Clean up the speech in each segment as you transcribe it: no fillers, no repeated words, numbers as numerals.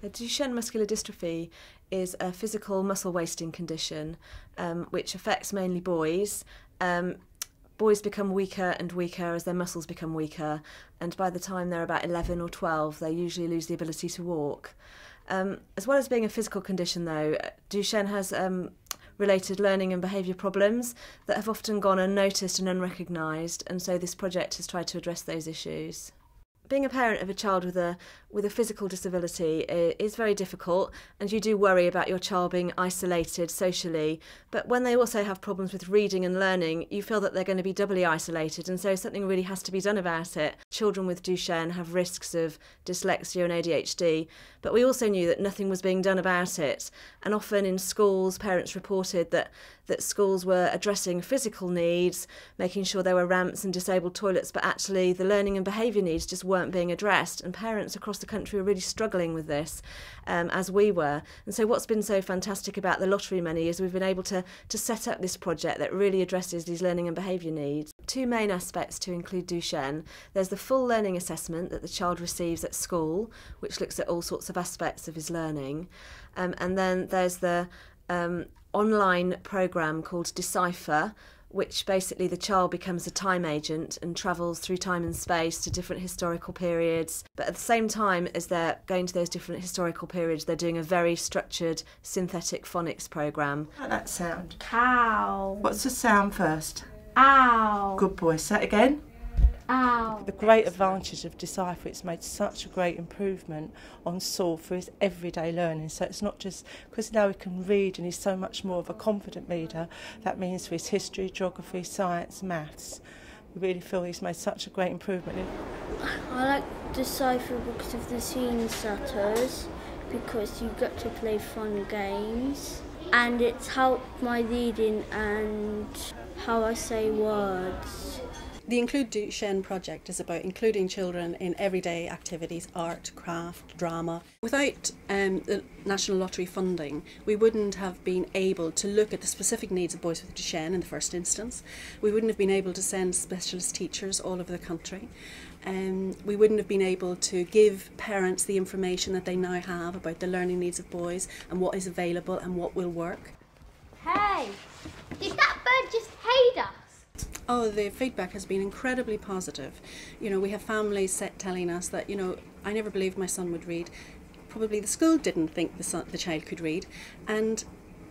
Duchenne Muscular Dystrophy is a physical muscle wasting condition which affects mainly boys. Boys become weaker and weaker as their muscles become weaker, and by the time they're about 11 or 12 they usually lose the ability to walk. As well as being a physical condition though, Duchenne has related learning and behaviour problems that have often gone unnoticed and unrecognised, and so this project has tried to address those issues. Being a parent of a child with a physical disability is very difficult, and you do worry about your child being isolated socially, but when they also have problems with reading and learning, you feel that they're going to be doubly isolated, and so something really has to be done about it. Children with Duchenne have risks of dyslexia and ADHD, but we also knew that nothing was being done about it, and often in schools parents reported that schools were addressing physical needs, making sure there were ramps and disabled toilets, but actually the learning and behaviour needs just weren't being addressed, and parents across the country were really struggling with this, as we were. And so what's been so fantastic about the lottery money is we've been able to set up this project that really addresses these learning and behaviour needs. Two main aspects to Include Duchenne. There's the full learning assessment that the child receives at school, which looks at all sorts of aspects of his learning, and then there's the online programme called Decipher, which basically the child becomes a time agent and travels through time and space to different historical periods. But at the same time as they're going to those different historical periods, they're doing a very structured synthetic phonics programme. How that sound? Cow. What's the sound first? Ow. Good boy. Say it again. Ow. The great advantage of Decipher, it's made such a great improvement on Saul for his everyday learning. So it's not just because now he can read and he's so much more of a confident reader. That means for his history, geography, science, maths. We really feel he's made such a great improvement. I like Decipher because of the scene setters, because you get to play fun games, and it's helped my reading and how I say words. The Include Duchenne project is about including children in everyday activities, art, craft, drama. Without the National Lottery funding, we wouldn't have been able to look at the specific needs of boys with Duchenne in the first instance. We wouldn't have been able to send specialist teachers all over the country. We wouldn't have been able to give parents the information that they now have about the learning needs of boys and what is available and what will work. Hey, did that bird just hate us? Oh, the feedback has been incredibly positive. You know, we have families telling us that, you know, I never believed my son would read. Probably the school didn't think the child could read, and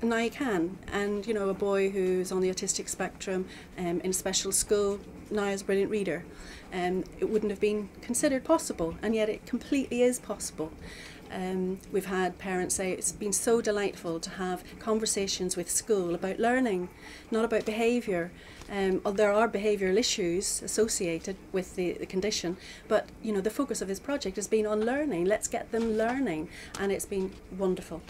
now he can. And, you know, a boy who's on the autistic spectrum in a special school now is a brilliant reader. It wouldn't have been considered possible, and yet it completely is possible. We've had parents say it's been so delightful to have conversations with school about learning, not about behaviour. There are behavioural issues associated with the condition, but you know, the focus of this project has been on learning. Let's get them learning, and it's been wonderful.